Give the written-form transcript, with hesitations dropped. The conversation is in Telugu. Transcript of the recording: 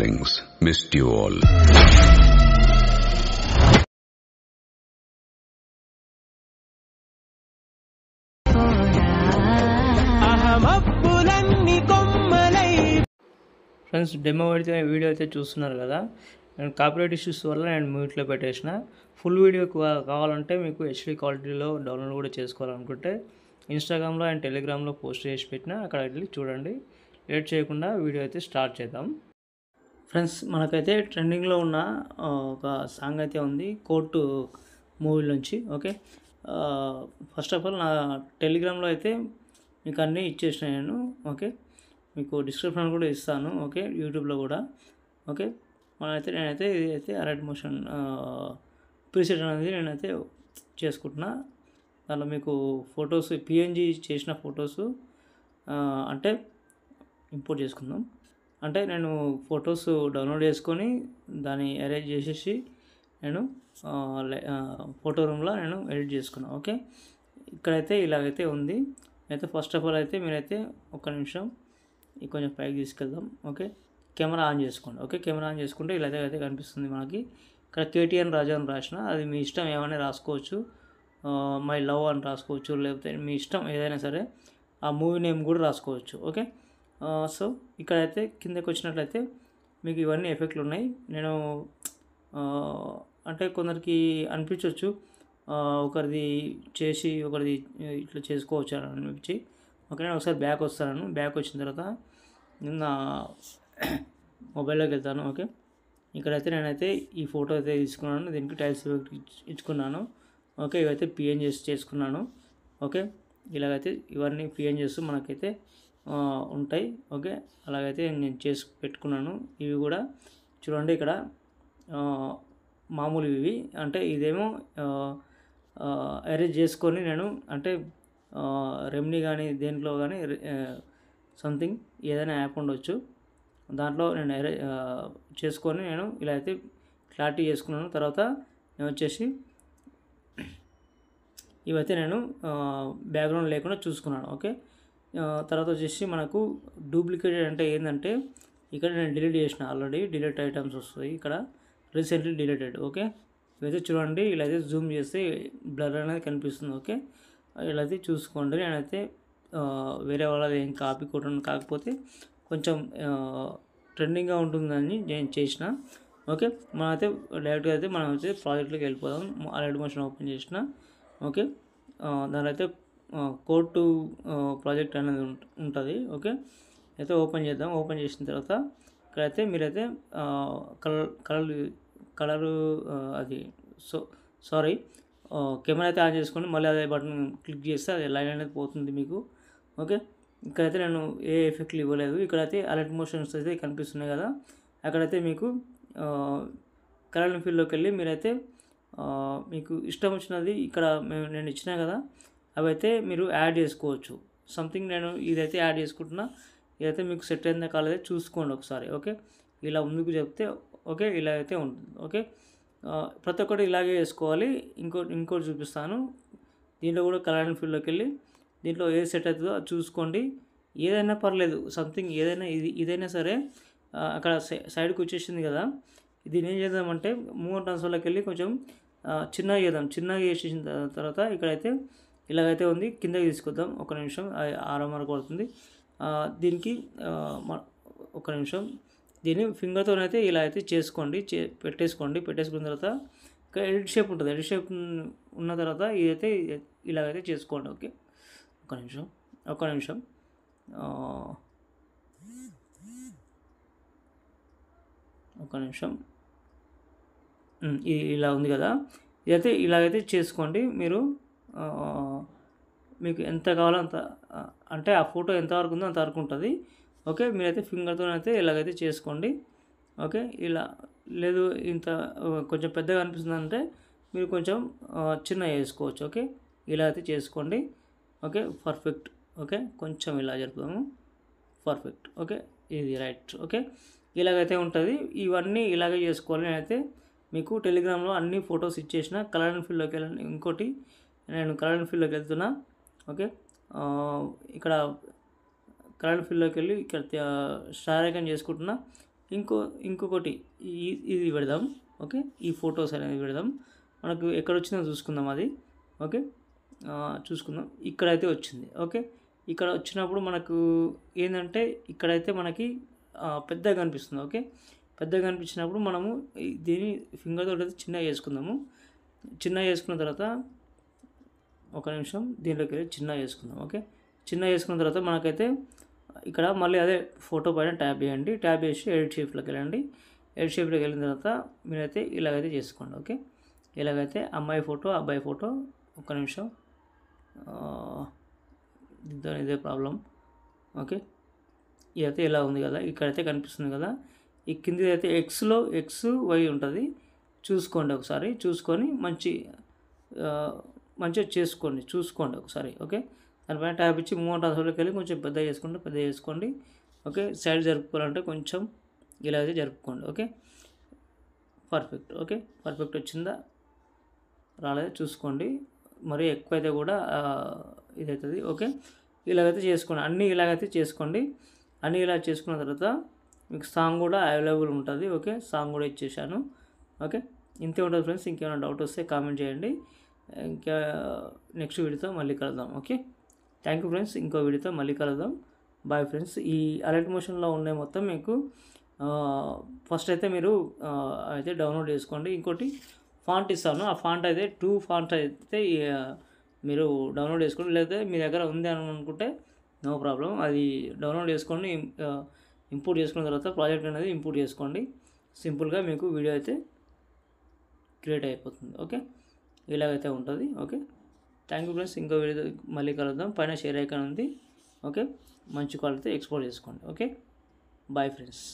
darlings. Missed you all. Friends, demo video అయితే చూస్తున్నారు కదా. నేను కాపీరైట్ ఇష్యూస్ వల్ల నేను మ్యూట్లో పెట్టేసిన. ఫుల్ వీడియో కావాలంటే మీకు హెచ్డీ క్వాలిటీలో డౌన్లోడ్ కూడా చేసుకోవాలనుకుంటే ఇన్స్టాగ్రామ్లో అండ్ టెలిగ్రామ్లో పోస్ట్ చేసి పెట్టిన, అక్కడ వెళ్ళి చూడండి. లేట్ చేయకుండా వీడియో అయితే స్టార్ట్ చేద్దాం. ఫ్రెండ్స్, మనకైతే ట్రెండింగ్లో ఉన్న ఒక సాంగ్ అయితే ఉంది కోర్టు మూవీ నుంచి. ఓకే, ఫస్ట్ ఆఫ్ ఆల్ నా టెలిగ్రామ్లో అయితే మీకు అన్నీ ఇచ్చేసిన నేను. ఓకే, మీకు డిస్క్రిప్షన్ కూడా ఇస్తాను. ఓకే, యూట్యూబ్లో కూడా. ఓకే, నేనైతే ఇదైతే అలర్ట్ మోషన్ ప్రీసెట్ అనేది నేనైతే చేసుకుంటున్నా. దానిలో మీకు ఫొటోస్ పిఎన్జీ చేసిన ఫొటోస్ అంటే ఇంపోర్ట్ చేసుకుందాం. అంటే నేను ఫొటోస్ డౌన్లోడ్ చేసుకొని దాన్ని అరేంజ్ చేసేసి నేను ఫోటో రూమ్లో నేను ఎడిట్ చేసుకున్నాను. ఓకే, ఇక్కడైతే ఇలాగైతే ఉంది. అయితే ఫస్ట్ ఆఫ్ ఆల్ అయితే మీరైతే ఒక్క నిమిషం కొంచెం పైకి తీసుకెళ్దాం. ఓకే, కెమెరా ఆన్ చేసుకోండి. ఓకే, కెమెరా ఆన్ చేసుకుంటే ఇలా అయితే కనిపిస్తుంది మనకి. ఇక్కడ కేటీఎన్ రాజా అని రాసిన, అది మీ ఇష్టం ఏమైనా రాసుకోవచ్చు. మై లవ్ అని రాసుకోవచ్చు, లేకపోతే మీ ఇష్టం ఏదైనా సరే. ఆ మూవీ నేమ్ కూడా రాసుకోవచ్చు. ఓకే, సో ఇక్కడైతే కిందకి వచ్చినట్లయితే మీకు ఇవన్నీ ఎఫెక్ట్లు ఉన్నాయి. నేను అంటే కొందరికి అనిపించవచ్చు ఒకరిది చేసి ఒకరిది ఇట్లా చేసుకోవచ్చు అని అనిపించి. ఓకే, నేను ఒకసారి బ్యాక్ వస్తాను. బ్యాక్ వచ్చిన తర్వాత నిన్న మొబైల్లోకి వెళ్తాను. ఓకే, ఇక్కడైతే నేనైతే ఈ ఫోటో అయితే తీసుకున్నాను. దీనికి టైల్స్ ఇచ్చుకున్నాను. ఓకే, ఇవైతే పిఎన్జీస్ చేసుకున్నాను. ఓకే, ఇలాగైతే ఇవన్నీ పిఎన్జీస్ మనకైతే ఉంటాయి. ఓకే, అలాగైతే నేను చేసి పెట్టుకున్నాను. ఇవి కూడా చూడండి, ఇక్కడ మామూలు ఇవి అంటే ఇదేమో అరేంజ్ చేసుకొని నేను అంటే రెమ్నీ కానీ దేంట్లో కానీ సంథింగ్ ఏదైనా యాప్ ఉండొచ్చు, దాంట్లో నేను చేసుకొని నేను ఇలా అయితే క్లారిటీ చేసుకున్నాను. తర్వాత నేను వచ్చేసి ఇవైతే నేను బ్యాక్గ్రౌండ్ లేకుండా చూసుకున్నాను. ఓకే, తర్వాత వచ్చేసి మనకు డూప్లికేటెడ్ అంటే ఏంటంటే ఇక్కడ నేను డిలీట్ చేసిన, ఆల్రెడీ డిలీట్ ఐటమ్స్ వస్తాయి ఇక్కడ, రీసెంట్లీ డిలీటెడ్. ఓకే, ఇవైతే చూడండి, ఇలా అయితే జూమ్ చేస్తే బ్లర్ అనేది కనిపిస్తుంది. ఓకే, ఇలా అయితే చూసుకోండి. నేనైతే వేరే వాళ్ళది ఏం కాపీ కొట్టను, కాకపోతే కొంచెం ట్రెండింగ్గా ఉంటుందని నేను చేసిన. ఓకే, మనమైతే డైరెక్ట్గా అయితే మనం అయితే ప్రాజెక్ట్లోకి వెళ్ళిపోదాం. అలర్ట్ మోషన్ ఓపెన్ చేసిన. ఓకే, దానిలో అయితే కోర్టు ప్రాజెక్ట్ అనేది ఉంటుంది. ఓకే, అయితే ఓపెన్ చేద్దాం. ఓపెన్ చేసిన తర్వాత ఇక్కడైతే మీరైతే కలరు అది సారీ కెమెరా అయితే ఆన్ చేసుకొని మళ్ళీ అదే బటన్ క్లిక్ చేస్తే అది లైన్ అనేది పోతుంది మీకు. ఓకే, ఇక్కడైతే నేను ఏ ఎఫెక్ట్లు ఇవ్వలేదు. ఇక్కడైతే అలర్ట్ మోషన్స్ అయితే కనిపిస్తున్నాయి కదా, అక్కడైతే మీకు కలర్ ఫీల్డ్లోకి వెళ్ళి మీరైతే మీకు ఇష్టం వచ్చినది ఇక్కడ నేను ఇచ్చినా కదా, అవైతే మీరు యాడ్ చేసుకోవచ్చు. సంథింగ్ నేను ఇదైతే యాడ్ చేసుకుంటున్నా. ఇదైతే మీకు సెట్ అయిందా కాలేదో చూసుకోండి ఒకసారి. ఓకే, ఇలా ముందుకు చెప్తే ఓకే ఇలా అయితే ఉంటుంది. ఓకే, ప్రతి ఒక్కటి ఇలాగే చేసుకోవాలి. ఇంకోటి చూపిస్తాను. దీంట్లో కూడా కలర్ అండ్ ఫీల్డ్లోకి వెళ్ళి దీంట్లో ఏది సెట్ అవుతుందో అది చూసుకోండి. ఏదైనా పర్లేదు, సంథింగ్ ఇదైనా సరే. అక్కడ సైడ్కి వచ్చేసింది కదా, దీన్ని ఏం చేద్దామంటే మూవ్ ట్రాన్స్ఫర్లోకి వెళ్ళి కొంచెం చిన్నగా చేద్దాం. చిన్నగా చేసేసిన తర్వాత ఇక్కడైతే ఇలాగైతే ఉంది, కిందకి తీసుకొద్దాం. ఒక నిమిషం, ఆర్ఎంఆర్ కొడుతుంది. దీనికి ఒక నిమిషం, దీన్ని ఫింగర్తోనైతే ఇలా అయితే చేసుకోండి. పెట్టేసుకున్న తర్వాత ఇక్కడ ఎడిట్ షేప్ ఉంటుంది. ఎడిట్ షేప్ ఉన్న తర్వాత ఇదైతే ఇలాగైతే చేసుకోండి. ఓకే, ఒక నిమిషం ఇలా ఉంది కదా, ఇదైతే ఇలాగైతే చేసుకోండి. మీరు మీకు ఎంత కావాలో అంత, అంటే ఆ ఫోటో ఎంతవరకు ఉందో అంతవరకు ఉంటుంది. ఓకే, మీరైతే ఫింగర్తో అయితే ఇలాగైతే చేసుకోండి. ఓకే, ఇలా లేదు ఇంత కొంచెం పెద్దగా అనిపిస్తుందంటే మీరు కొంచెం చిన్న చేసుకోవచ్చు. ఓకే, ఇలా అయితే చేసుకోండి. Okay, perfect. ఓకే, కొంచెం ఇలా జరుపుదాము. పర్ఫెక్ట్. ఓకే, ఇది రైట్. ఓకే, ఇలాగైతే ఉంటుంది. ఇవన్నీ ఇలాగే చేసుకోవాలి. నేనైతే మీకు టెలిగ్రామ్లో అన్ని ఫొటోస్ ఇచ్చేసిన. కలర్ అండ్ ఫీల్డ్లోకి వెళ్ళండి. ఇంకోటి నేను కలర్ అండ్ ఫీల్డ్లోకి వెళ్తున్నా. ఓకే, ఇక్కడ కలర్ ఫీల్డ్లోకి వెళ్ళి ఇక్కడ స్టార్ ఐకాన్ చేసుకుంటున్నా. ఇంకొకటి ఇది పెడదాం. ఓకే, ఈ ఫొటోస్ అనేది పెడదాం. మనకు ఎక్కడ వచ్చిందో చూసుకుందాం అది. ఓకే, చూసుకుందాం. ఇక్కడైతే వచ్చింది. ఓకే, ఇక్కడ వచ్చినప్పుడు మనకు ఏంటంటే ఇక్కడైతే మనకి పెద్దగా కనిపిస్తుంది. ఓకే, పెద్దగా కనిపించినప్పుడు మనము దీన్ని ఫింగర్తో అయితే చిన్నగా చేసుకుందాము. చిన్నగా చేసుకున్న తర్వాత ఒక నిమిషం దీంట్లోకి వెళ్ళి చిన్నగా చేసుకుందాం. ఓకే, చిన్నగా చేసుకున్న తర్వాత మనకైతే ఇక్కడ మళ్ళీ అదే ఫోటో పైన ట్యాప్ చేయండి. ట్యాప్ చేసి ఎడిట్ షేప్లోకి వెళ్ళండి. ఎడిట్ షేప్లోకి వెళ్ళిన తర్వాత మీరైతే ఇలాగైతే చేసుకోండి. ఓకే, ఇలాగైతే అమ్మాయి ఫోటో, అబ్బాయి ఫోటో. ఒక్క నిమిషం, దీంతో ఇదే ప్రాబ్లం. ఓకే, ఇదైతే ఇలా ఉంది కదా, ఇక్కడైతే కనిపిస్తుంది కదా. ఈ కింది అయితే ఎక్స్ వై ఉంటుంది. చూసుకోండి ఒకసారి, చూసుకొని మంచిగా చూసుకోండి ఒకసారి. ఓకే, దానిపైన ట్యాప్ ఇచ్చి మూవ్ ట్రాన్స్ఫర్లోకి వెళ్ళి కొంచెం పెద్ద చేసుకోండి. ఓకే, సైడ్ జరుపుకోవాలంటే కొంచెం ఇలా అయితే జరుపుకోండి. Okay, perfect. ఓకే, పర్ఫెక్ట్ వచ్చిందా రాలేదా చూసుకోండి. మరి ఎక్కువ అయితే కూడా ఇదవుతుంది. ఓకే, ఇలాగైతే చేసుకోండి. అన్నీ ఇలాగైతే చేసుకోండి. అన్నీ ఇలా చేసుకున్న తర్వాత మీకు సాంగ్ కూడా అవైలబుల్ ఉంటుంది. ఓకే, సాంగ్ కూడా ఇచ్చేసాను. ఓకే, ఇంతే ఉంటుంది ఫ్రెండ్స్. ఇంకేమైనా డౌట్ వస్తే కామెంట్ చేయండి. ఇంకా నెక్స్ట్ వీడియోతో మళ్ళీ కలుద్దాం. Okay, thank you friends. ఇంకో వీడియోతో మళ్ళీ కలుద్దాం. Bye friends. ఈ అలర్ట్ మోషన్లో ఉండే మొత్తం మీకు ఫస్ట్ అయితే మీరు అయితే డౌన్లోడ్ చేసుకోండి. ఇంకోటి ఫాంట్ ఇస్తాను. ఆ ఫాంట్ అయితే 2 ఫాంట్ అయితే మీరు డౌన్లోడ్ చేసుకోండి. లేకపోతే మీ దగ్గర ఉంది అని అనుకుంటే నో ప్రాబ్లం, అది డౌన్లోడ్ చేసుకొని ఇంపోర్ట్ చేసుకున్న తర్వాత ప్రాజెక్ట్ అనేది ఇంపోర్ట్ చేసుకోండి. సింపుల్గా మీకు వీడియో అయితే క్రియేట్ అయిపోతుంది. ఓకే, ఇలాగైతే ఉంటుంది. Okay, thank you friends. ఇంకో వీడియో మళ్ళీ కలుద్దాం. పైన షేర్ ఐకాన్ ఉంది. ఓకే, మంచి క్వాలిటీతో ఎక్స్పోర్ట్ చేసుకోండి. Okay, bye friends.